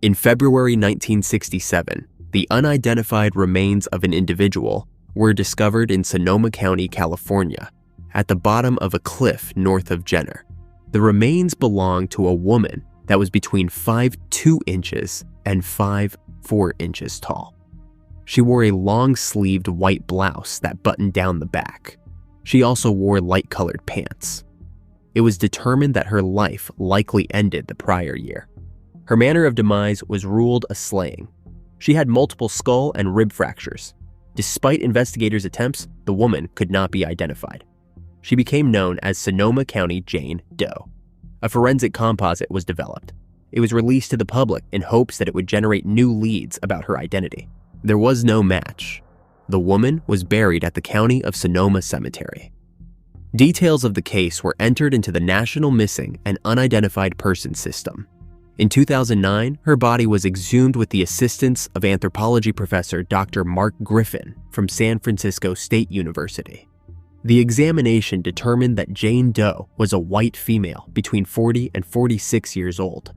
In February 1967, the unidentified remains of an individual were discovered in Sonoma County, California, at the bottom of a cliff north of Jenner. The remains belonged to a woman that was between 5'2" and 5'4" tall. She wore a long-sleeved white blouse that buttoned down the back. She also wore light-colored pants. It was determined that her life likely ended the prior year. Her manner of demise was ruled a slaying. She had multiple skull and rib fractures. Despite investigators' attempts, the woman could not be identified. She became known as Sonoma County Jane Doe. A forensic composite was developed. It was released to the public in hopes that it would generate new leads about her identity. There was no match. The woman was buried at the County of Sonoma Cemetery. Details of the case were entered into the National Missing and Unidentified Persons System. In 2009, her body was exhumed with the assistance of anthropology professor Dr. Mark Griffin from San Francisco State University. The examination determined that Jane Doe was a white female between 40 and 46 years old.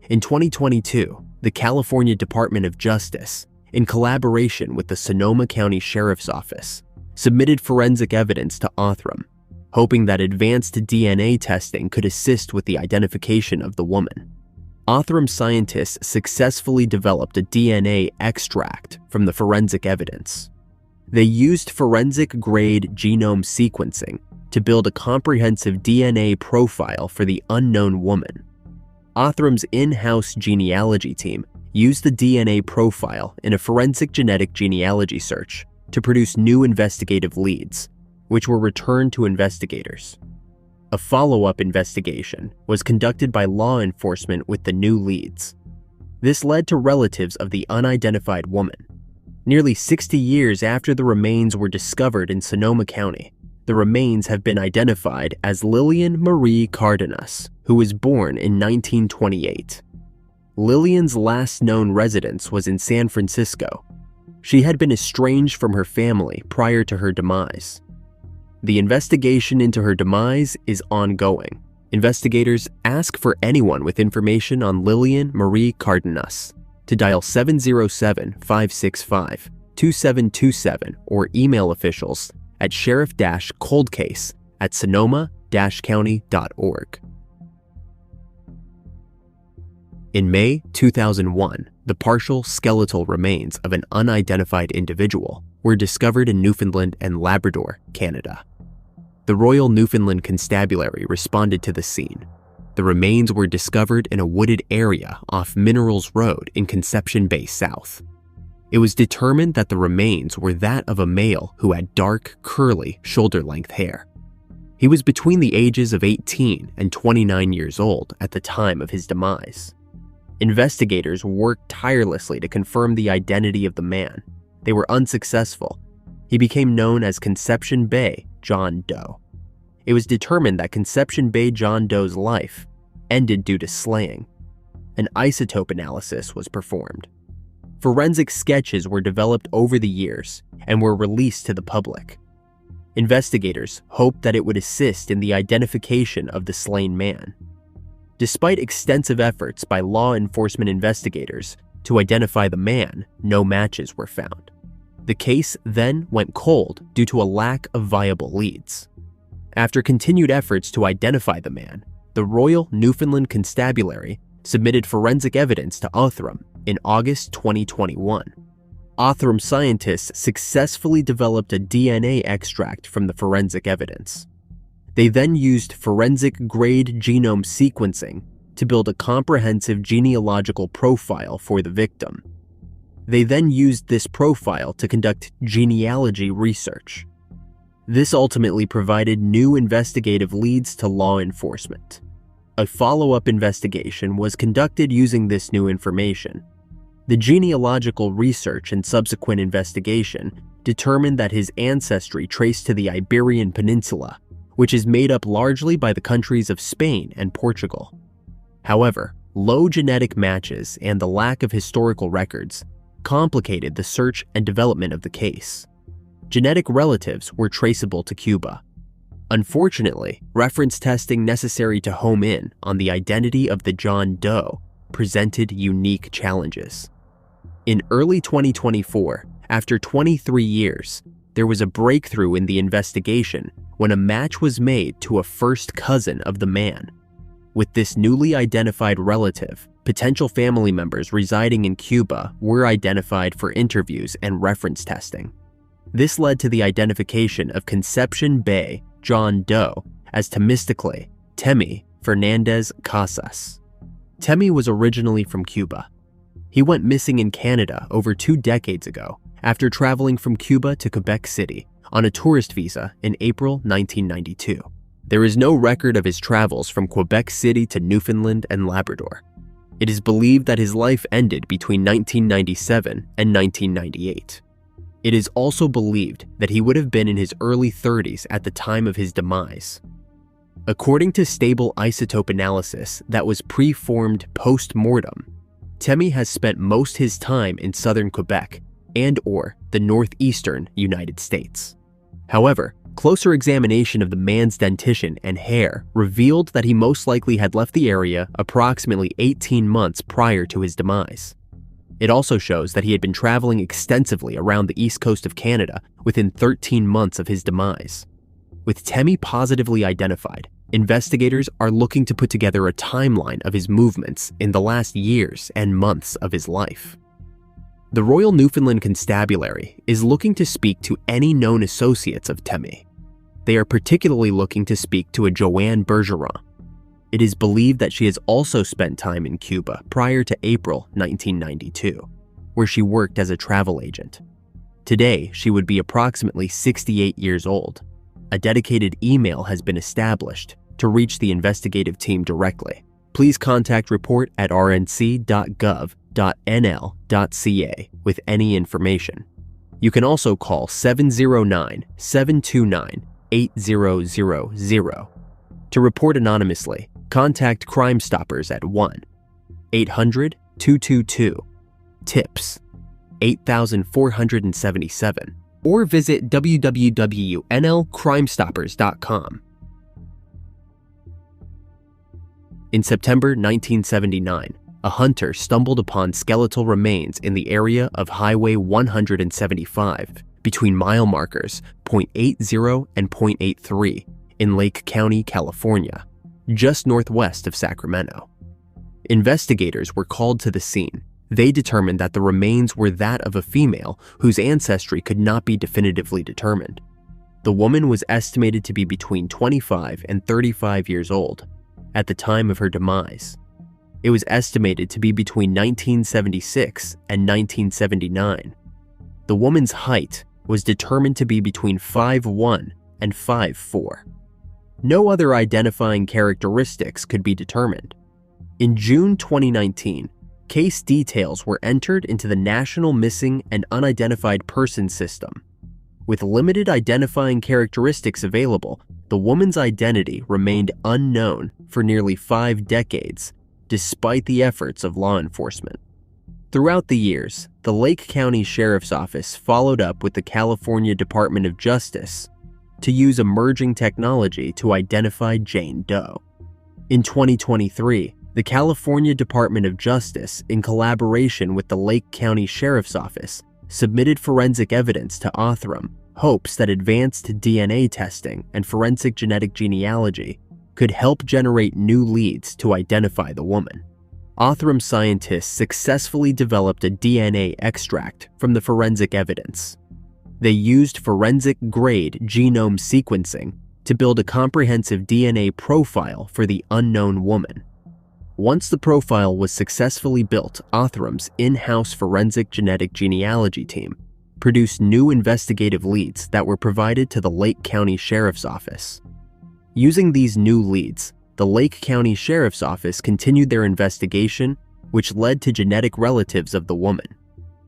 In 2022, the California Department of Justice, in collaboration with the Sonoma County Sheriff's Office, submitted forensic evidence to Othram, hoping that advanced DNA testing could assist with the identification of the woman. Othram scientists successfully developed a DNA extract from the forensic evidence. They used forensic-grade genome sequencing to build a comprehensive DNA profile for the unknown woman. Othram's in-house genealogy team used the DNA profile in a forensic genetic genealogy search to produce new investigative leads, which were returned to investigators. A follow-up investigation was conducted by law enforcement with the new leads. This led to relatives of the unidentified woman. Nearly 60 years after the remains were discovered in Sonoma County, the remains have been identified as Lillian Marie Cardenas, who was born in 1928. Lillian's last known residence was in San Francisco. She had been estranged from her family prior to her demise. The investigation into her demise is ongoing. Investigators ask for anyone with information on Lillian Marie Cardenas to dial 707-565-2727 or email officials at sheriff-coldcase@sonoma-county.org. In May 2001, the partial skeletal remains of an unidentified individual were discovered in Newfoundland and Labrador, Canada. The Royal Newfoundland Constabulary responded to the scene. The remains were discovered in a wooded area off Minerals Road in Conception Bay South. It was determined that the remains were that of a male who had dark, curly, shoulder-length hair. He was between the ages of 18 and 29 years old at the time of his demise. Investigators worked tirelessly to confirm the identity of the man. They were unsuccessful. He became known as Conception Bay John Doe. It was determined that Conception Bay John Doe's life ended due to slaying. An isotope analysis was performed. Forensic sketches were developed over the years and were released to the public. Investigators hoped that it would assist in the identification of the slain man. Despite extensive efforts by law enforcement investigators to identify the man, no matches were found. The case then went cold due to a lack of viable leads. After continued efforts to identify the man, the Royal Newfoundland Constabulary submitted forensic evidence to Othram in August 2021. Othram scientists successfully developed a DNA extract from the forensic evidence. They then used forensic-grade genome sequencing to build a comprehensive genealogical profile for the victim. They then used this profile to conduct genealogy research. This ultimately provided new investigative leads to law enforcement. A follow-up investigation was conducted using this new information. The genealogical research and subsequent investigation determined that his ancestry traced to the Iberian Peninsula, which is made up largely by the countries of Spain and Portugal. However, low genetic matches and the lack of historical records complicated the search and development of the case. Genetic relatives were traceable to Cuba. Unfortunately, reference testing necessary to home in on the identity of the John Doe presented unique challenges. In early 2024, after 23 years, there was a breakthrough in the investigation when a match was made to a first cousin of the man. With this newly identified relative, potential family members residing in Cuba were identified for interviews and reference testing. This led to the identification of Conception Bay John Doe as Temistocle, Temi Fernandez Casas. Temi was originally from Cuba. He went missing in Canada over 2 decades ago after traveling from Cuba to Quebec City on a tourist visa in April 1992. There is no record of his travels from Quebec City to Newfoundland and Labrador. It is believed that his life ended between 1997 and 1998. It is also believed that he would have been in his early 30s at the time of his demise. According to stable isotope analysis that was preformed post-mortem, Temi has spent most his time in southern Quebec and/or the northeastern United States. However, closer examination of the man's dentition and hair revealed that he most likely had left the area approximately 18 months prior to his demise. It also shows that he had been traveling extensively around the east coast of Canada within 13 months of his demise. With Temi positively identified, investigators are looking to put together a timeline of his movements in the last years and months of his life. The Royal Newfoundland Constabulary is looking to speak to any known associates of Temi. They are particularly looking to speak to a Joanne Bergeron. It is believed that she has also spent time in Cuba prior to April 1992, where she worked as a travel agent. Today, she would be approximately 68 years old. A dedicated email has been established to reach the investigative team directly. Please contact report@rnc.gov.nl.ca with any information. You can also call 709-729-8000. To report anonymously, contact Crime Stoppers at 1-800-222-TIPS 8477 or visit www.nlcrimestoppers.com. In September 1979, a hunter stumbled upon skeletal remains in the area of Highway 175 between mile markers .80 and .83 in Lake County, California, just northwest of Sacramento. Investigators were called to the scene. They determined that the remains were that of a female whose ancestry could not be definitively determined. The woman was estimated to be between 25 and 35 years old at the time of her demise. It was estimated to be between 1976 and 1979. The woman's height was determined to be between 5'1" and 5'4". No other identifying characteristics could be determined. In June 2019, case details were entered into the National Missing and Unidentified Persons System. With limited identifying characteristics available, the woman's identity remained unknown for nearly 5 decades, despite the efforts of law enforcement. Throughout the years, the Lake County Sheriff's Office followed up with the California Department of Justice to use emerging technology to identify Jane Doe. In 2023, the California Department of Justice, in collaboration with the Lake County Sheriff's Office, submitted forensic evidence to Othram, hopes that advanced DNA testing and forensic genetic genealogy could help generate new leads to identify the woman. Othram scientists successfully developed a DNA extract from the forensic evidence. They used forensic-grade genome sequencing to build a comprehensive DNA profile for the unknown woman. Once the profile was successfully built, Othram's in-house forensic genetic genealogy team produced new investigative leads that were provided to the Lake County Sheriff's Office. Using these new leads, the Lake County Sheriff's Office continued their investigation, which led to genetic relatives of the woman.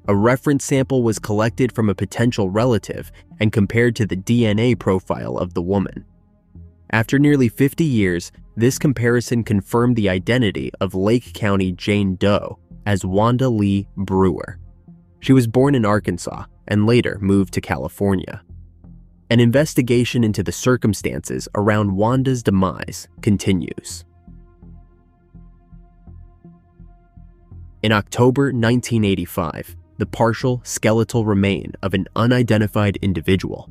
A reference sample was collected from a potential relative and compared to the DNA profile of the woman. After nearly 50 years, this comparison confirmed the identity of Lake County Jane Doe as Wanda Lee Brewer. She was born in Arkansas and later moved to California. An investigation into the circumstances around Wanda's demise continues. In October 1985, the partial skeletal remain of an unidentified individual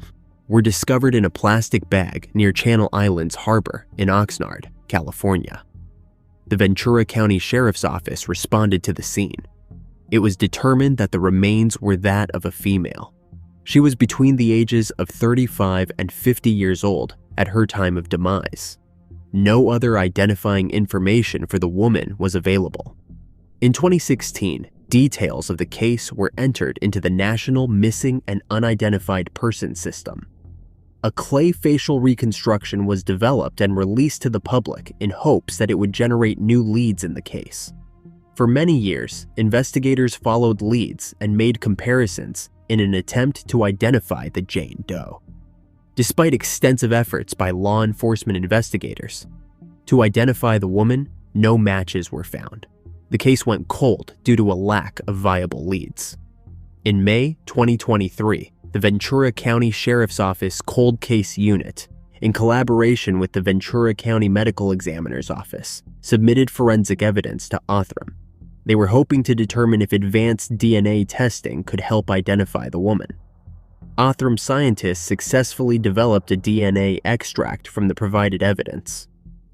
were discovered in a plastic bag near Channel Islands Harbor in Oxnard, California. The Ventura County Sheriff's Office responded to the scene. It was determined that the remains were that of a female. She was between the ages of 35 and 50 years old at her time of demise. No other identifying information for the woman was available. In 2016, details of the case were entered into the National Missing and Unidentified Persons System. A clay facial reconstruction was developed and released to the public in hopes that it would generate new leads in the case. For many years, investigators followed leads and made comparisons in an attempt to identify the Jane Doe. Despite extensive efforts by law enforcement investigators to identify the woman, no matches were found. The case went cold due to a lack of viable leads. In May 2023, the Ventura County Sheriff's Office Cold Case Unit, in collaboration with the Ventura County Medical Examiner's Office, submitted forensic evidence to Othram. They were hoping to determine if advanced DNA testing could help identify the woman. Othram scientists successfully developed a DNA extract from the provided evidence.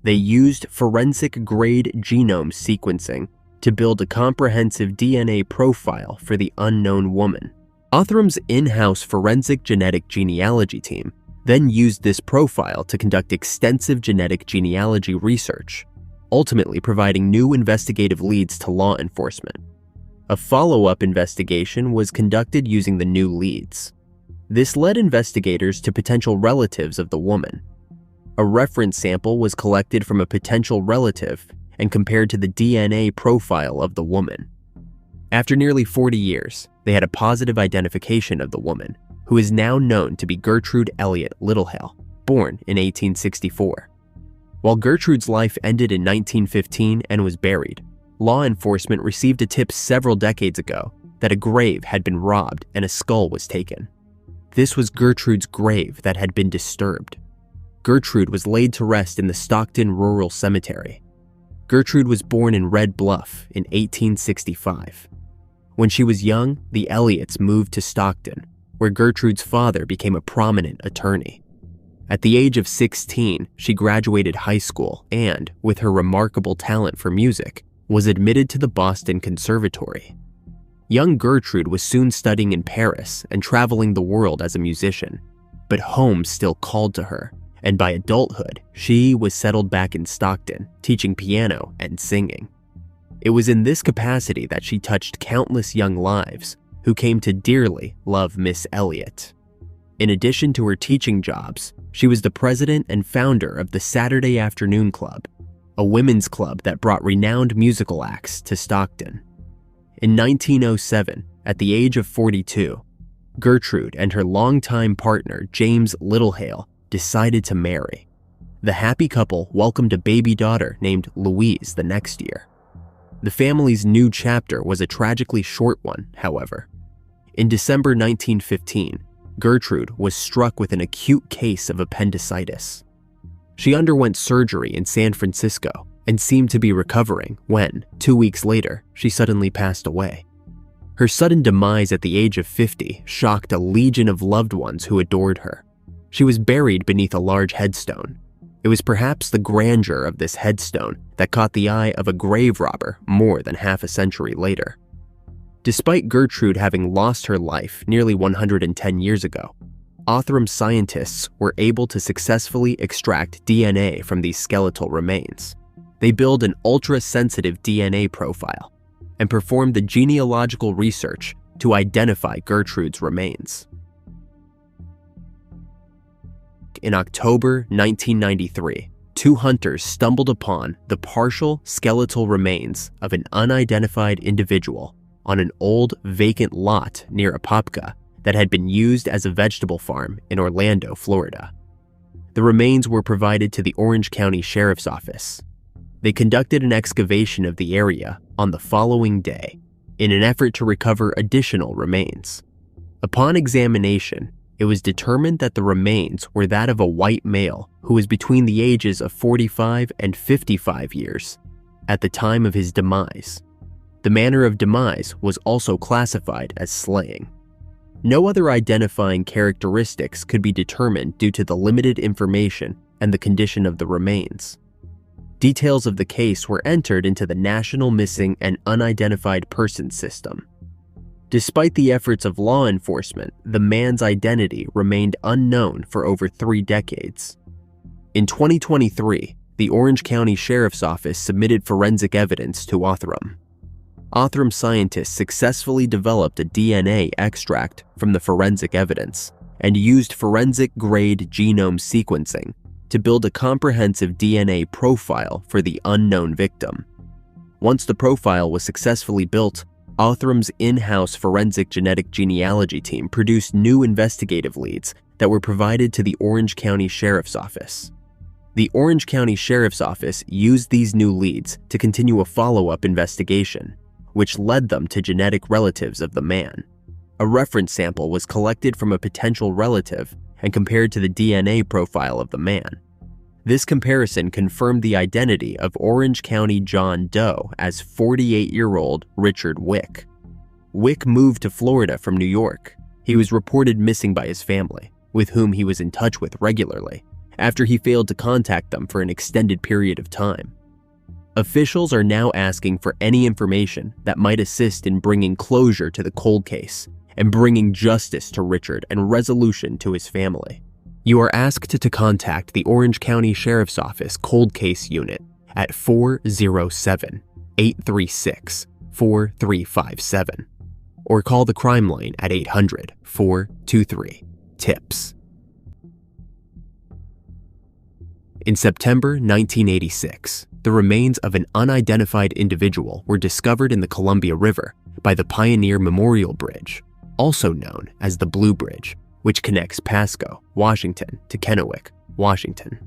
They used forensic-grade genome sequencing to build a comprehensive DNA profile for the unknown woman. Othram's in-house forensic genetic genealogy team then used this profile to conduct extensive genetic genealogy research, ultimately providing new investigative leads to law enforcement. A follow-up investigation was conducted using the new leads. This led investigators to potential relatives of the woman. A reference sample was collected from a potential relative and compared to the DNA profile of the woman. After nearly 40 years, they had a positive identification of the woman, who is now known to be Gertrude Elliot-Littlehale, born in 1864. While Gertrude's life ended in 1915 and was buried, law enforcement received a tip several decades ago that a grave had been robbed and a skull was taken. This was Gertrude's grave that had been disturbed. Gertrude was laid to rest in the Stockton Rural Cemetery. Gertrude was born in Red Bluff in 1865. When she was young, the Elliots moved to Stockton, where Gertrude's father became a prominent attorney. At the age of 16, she graduated high school and, with her remarkable talent for music, was admitted to the Boston Conservatory. Young Gertrude was soon studying in Paris and traveling the world as a musician, but home still called to her, and by adulthood, she was settled back in Stockton, teaching piano and singing. It was in this capacity that she touched countless young lives who came to dearly love Miss Elliot. In addition to her teaching jobs, she was the president and founder of the Saturday Afternoon Club, a women's club that brought renowned musical acts to Stockton. In 1907, at the age of 42, Gertrude and her longtime partner, James Littlehale, decided to marry. The happy couple welcomed a baby daughter named Louise the next year. The family's new chapter was a tragically short one, however. In December 1915, Gertrude was struck with an acute case of appendicitis. She underwent surgery in San Francisco and seemed to be recovering when, 2 weeks later, she suddenly passed away. Her sudden demise at the age of 50 shocked a legion of loved ones who adored her. She was buried beneath a large headstone. It was perhaps the grandeur of this headstone that caught the eye of a grave robber more than half a century later. Despite Gertrude having lost her life nearly 110 years ago, Othram scientists were able to successfully extract DNA from these skeletal remains. They built an ultra-sensitive DNA profile and performed the genealogical research to identify Gertrude's remains. In October 1993, two hunters stumbled upon the partial skeletal remains of an unidentified individual on an old vacant lot near Apopka that had been used as a vegetable farm in Orlando, Florida. The remains were provided to the Orange County Sheriff's Office. They conducted an excavation of the area on the following day in an effort to recover additional remains. Upon examination, it was determined that the remains were that of a white male who was between the ages of 45 and 55 years at the time of his demise. The manner of demise was also classified as slaying. No other identifying characteristics could be determined due to the limited information and the condition of the remains. Details of the case were entered into the National Missing and Unidentified Persons System. Despite the efforts of law enforcement, the man's identity remained unknown for over 3 decades. In 2023, the Orange County Sheriff's Office submitted forensic evidence to Othram. Othram scientists successfully developed a DNA extract from the forensic evidence and used forensic-grade genome sequencing to build a comprehensive DNA profile for the unknown victim. Once the profile was successfully built, Othram's in-house forensic genetic genealogy team produced new investigative leads that were provided to the Orange County Sheriff's Office. The Orange County Sheriff's Office used these new leads to continue a follow-up investigation, which led them to genetic relatives of the man. A reference sample was collected from a potential relative and compared to the DNA profile of the man. This comparison confirmed the identity of Orange County John Doe as 48-year-old Richard Wick. Wick moved to Florida from New York. He was reported missing by his family, with whom he was in touch with regularly, after he failed to contact them for an extended period of time. Officials are now asking for any information that might assist in bringing closure to the cold case and bringing justice to Richard and resolution to his family. You are asked to contact the Orange County Sheriff's Office Cold Case Unit at 407-836-4357 or call the crime line at 800-423-TIPS. In September 1986, the remains of an unidentified individual were discovered in the Columbia River by the Pioneer Memorial Bridge, also known as the Blue Bridge, which connects Pasco, Washington to Kennewick, Washington.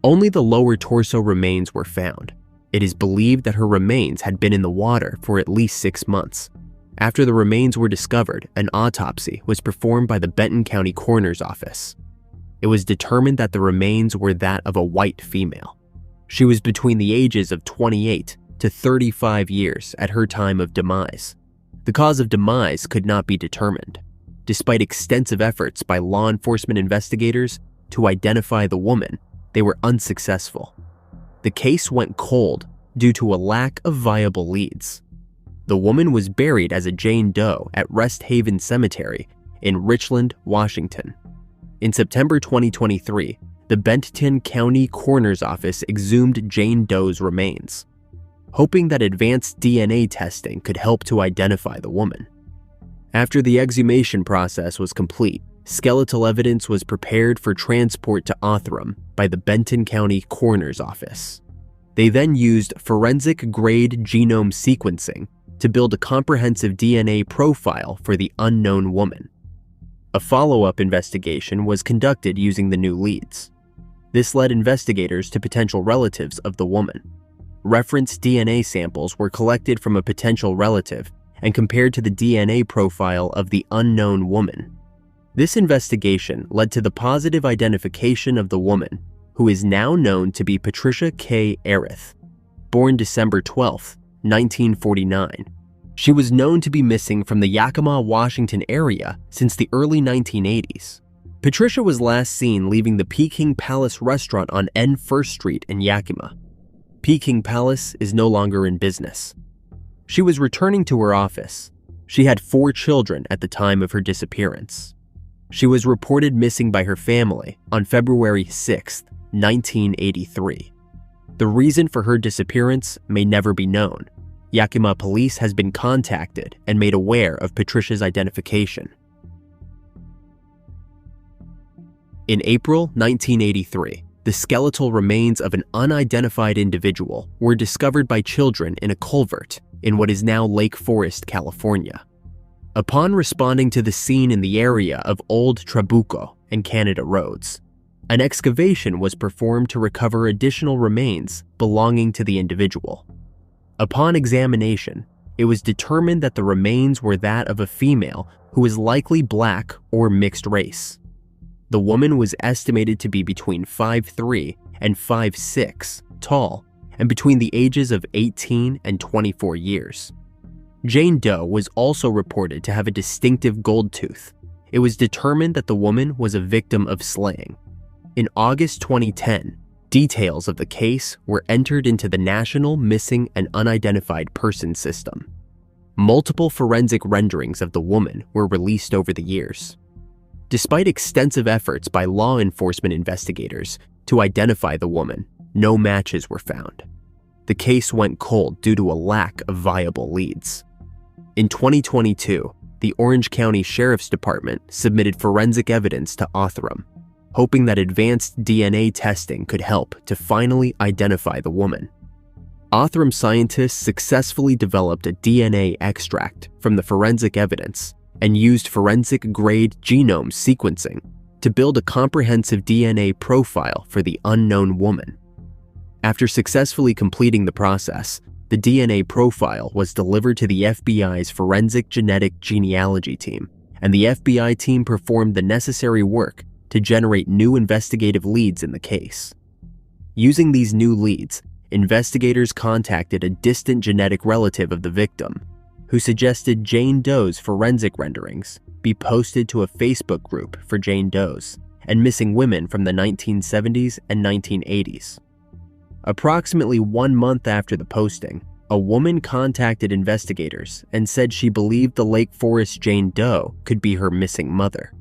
Only the lower torso remains were found. It is believed that her remains had been in the water for at least 6 months. After the remains were discovered, an autopsy was performed by the Benton County Coroner's Office. It was determined that the remains were that of a white female. She was between the ages of 28 to 35 years at her time of demise. The cause of demise could not be determined, despite extensive efforts by law enforcement investigators to identify the woman. They were unsuccessful. The case went cold due to a lack of viable leads. The woman was buried as a Jane Doe at Rest Haven Cemetery in Richland, Washington. In September 2023, the Benton County Coroner's Office exhumed Jane Doe's remains, hoping that advanced DNA testing could help to identify the woman. After the exhumation process was complete, skeletal evidence was prepared for transport to Othram by the Benton County Coroner's Office. They then used forensic-grade genome sequencing to build a comprehensive DNA profile for the unknown woman. A follow-up investigation was conducted using the new leads. This led investigators to potential relatives of the woman. Reference DNA samples were collected from a potential relative and compared to the DNA profile of the unknown woman. This investigation led to the positive identification of the woman, who is now known to be Patricia Kay Ereth, born December 12, 1949. She was known to be missing from the Yakima, Washington area since the early 1980s. Patricia was last seen leaving the Peking Palace restaurant on N First Street in Yakima. Peking Palace is no longer in business. She was returning to her office. She had 4 children at the time of her disappearance. She was reported missing by her family on February 6, 1983. The reason for her disappearance may never be known. Yakima police has been contacted and made aware of Patricia's identification. In April 1983, the skeletal remains of an unidentified individual were discovered by children in a culvert in what is now Lake Forest, California. Upon responding to the scene in the area of Old Trabuco and Canada Roads, an excavation was performed to recover additional remains belonging to the individual. Upon examination, it was determined that the remains were that of a female who was likely black or mixed race. The woman was estimated to be between 5'3" and 5'6" tall and between the ages of 18 and 24 years. Jane Doe was also reported to have a distinctive gold tooth. It was determined that the woman was a victim of slaying. In August 2010, details of the case were entered into the National Missing and Unidentified Persons System. Multiple forensic renderings of the woman were released over the years. Despite extensive efforts by law enforcement investigators to identify the woman, no matches were found. The case went cold due to a lack of viable leads. In 2022, the Orange County Sheriff's Department submitted forensic evidence to Othram, hoping that advanced DNA testing could help to finally identify the woman. Othram scientists successfully developed a DNA extract from the forensic evidence and used forensic-grade genome sequencing to build a comprehensive DNA profile for the unknown woman. After successfully completing the process, the DNA profile was delivered to the FBI's Forensic Genetic Genealogy team, and the FBI team performed the necessary work to generate new investigative leads in the case. Using these new leads, investigators contacted a distant genetic relative of the victim, who suggested Jane Doe's forensic renderings be posted to a Facebook group for Jane Does and missing women from the 1970s and 1980s. Approximately 1 month after the posting, a woman contacted investigators and said she believed the Lake Forest Jane Doe could be her missing mother.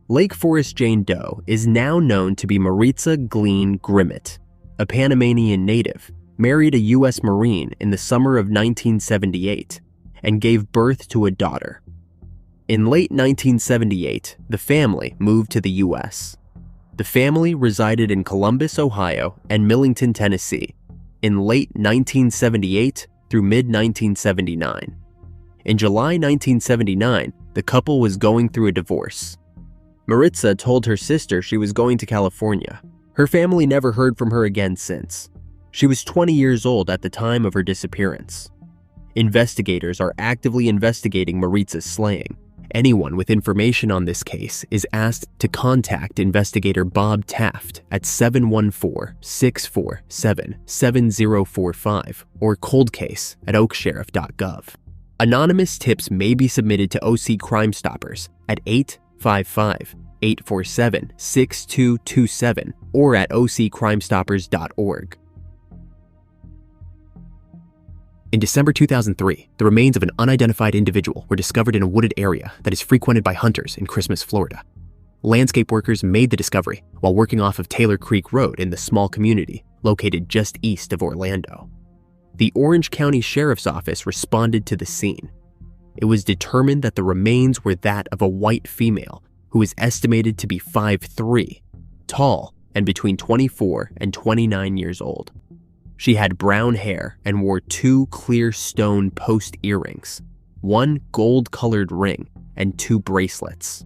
Lake Forest Jane Doe is now known to be Maritza Glean Grimmett, a Panamanian native, married a U.S. Marine in the summer of 1978, and gave birth to a daughter. In late 1978, the family moved to the U.S. The family resided in Columbus, Ohio, and Millington, Tennessee, in late 1978 through mid-1979. In July 1979, the couple was going through a divorce. Maritza told her sister she was going to California. Her family never heard from her again since. She was 20 years old at the time of her disappearance. Investigators are actively investigating Maritza's slaying. Anyone with information on this case is asked to contact investigator Bob Taft at 714-647-7045 or coldcase@oaksheriff.gov. Anonymous tips may be submitted to OC Crime Stoppers at 855-847-6227 or at occrimestoppers.org. In December 2003, the remains of an unidentified individual were discovered in a wooded area that is frequented by hunters in Christmas, Florida. Landscape workers made the discovery while working off of Taylor Creek Road in the small community located just east of Orlando. The Orange County Sheriff's Office responded to the scene. It was determined that the remains were that of a white female who is estimated to be 5'3", tall, and between 24 and 29 years old. She had brown hair and wore 2 clear stone post earrings, 1 gold-colored ring, and 2 bracelets.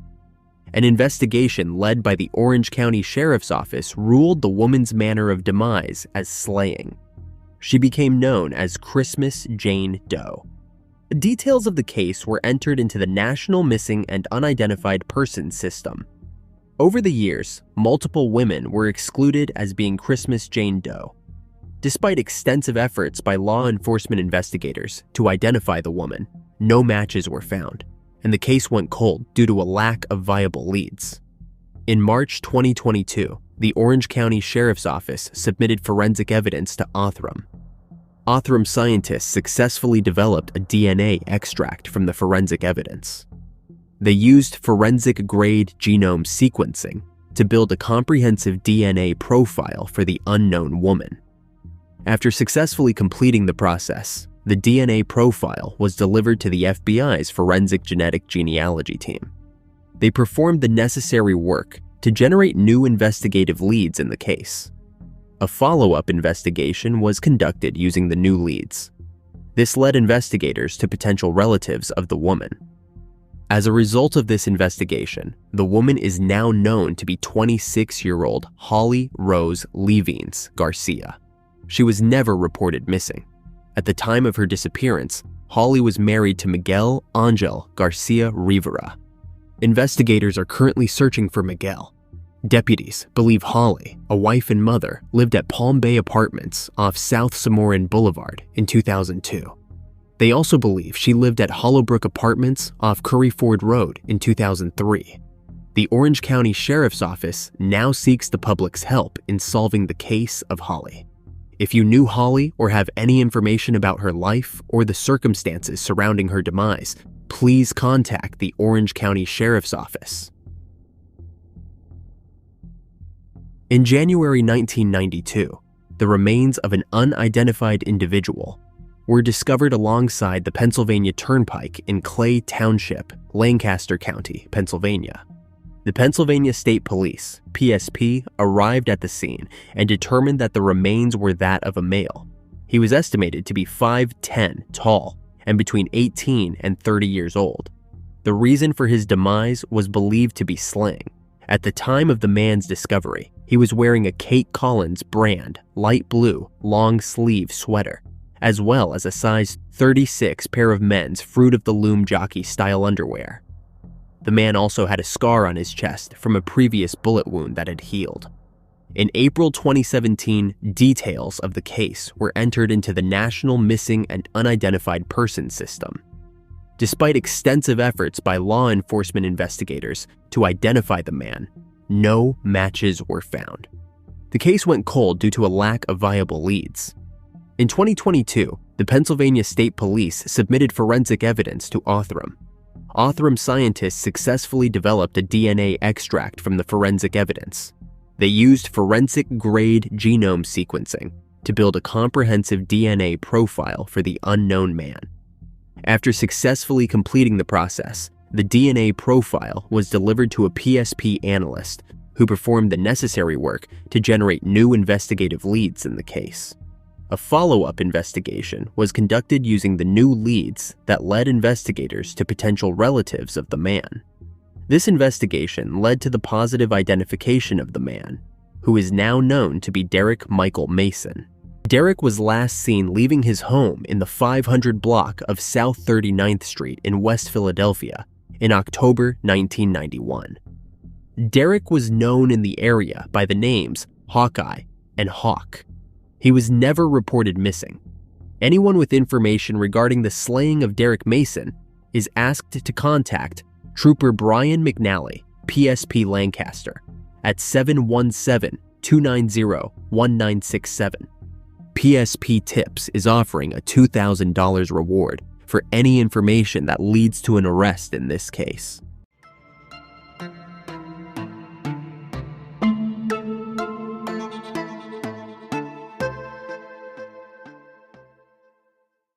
An investigation led by the Orange County Sheriff's Office ruled the woman's manner of demise as slaying. She became known as Christmas Jane Doe. Details of the case were entered into the National Missing and Unidentified Persons System. Over the years, multiple women were excluded as being Christmas Jane Doe. Despite extensive efforts by law enforcement investigators to identify the woman, no matches were found, and the case went cold due to a lack of viable leads. In March 2022, the Orange County Sheriff's Office submitted forensic evidence to Othram. Othram scientists successfully developed a DNA extract from the forensic evidence. They used forensic-grade genome sequencing to build a comprehensive DNA profile for the unknown woman. After successfully completing the process, the DNA profile was delivered to the FBI's Forensic Genetic Genealogy team. They performed the necessary work to generate new investigative leads in the case. A follow-up investigation was conducted using the new leads. This led investigators to potential relatives of the woman. As a result of this investigation, the woman is now known to be 26-year-old Holly Rose Leavines Garcia. She was never reported missing. At the time of her disappearance, Holly was married to Miguel Angel Garcia Rivera. Investigators are currently searching for Miguel. Deputies believe Holly, a wife and mother, lived at Palm Bay Apartments off South Sonoran Boulevard in 2002. They also believe she lived at Hollowbrook Apartments off Curry Ford Road in 2003. The Orange County Sheriff's Office now seeks the public's help in solving the case of Holly. If you knew Holly or have any information about her life or the circumstances surrounding her demise, please contact the Orange County Sheriff's Office. In January 1992, the remains of an unidentified individual were discovered alongside the Pennsylvania Turnpike in Clay Township, Lancaster County, Pennsylvania. The Pennsylvania State Police, PSP, arrived at the scene and determined that the remains were that of a male. He was estimated to be 5'10" tall and between 18 and 30 years old. The reason for his demise was believed to be slang. At the time of the man's discovery, he was wearing a Kate Collins brand light blue long sleeve sweater, as well as a size 36 pair of men's Fruit of the Loom jockey style underwear. The man also had a scar on his chest from a previous bullet wound that had healed. In April 2017, details of the case were entered into the National Missing and Unidentified Persons System. Despite extensive efforts by law enforcement investigators to identify the man, no matches were found. The case went cold due to a lack of viable leads. In 2022, the Pennsylvania State Police submitted forensic evidence to Othram. Othram scientists successfully developed a DNA extract from the forensic evidence. They used forensic-grade genome sequencing to build a comprehensive DNA profile for the unknown man. After successfully completing the process, the DNA profile was delivered to a PSP analyst who performed the necessary work to generate new investigative leads in the case. A follow-up investigation was conducted using the new leads that led investigators to potential relatives of the man. This investigation led to the positive identification of the man, who is now known to be Derek Michael Mason. Derek was last seen leaving his home in the 500 block of South 39th Street in West Philadelphia in October 1991. Derek was known in the area by the names Hawkeye and Hawk. He was never reported missing. Anyone with information regarding the slaying of Derek Mason is asked to contact Trooper Brian McNally, PSP Lancaster, at 717-290-1967. PSP Tips is offering a $2,000 reward for any information that leads to an arrest in this case.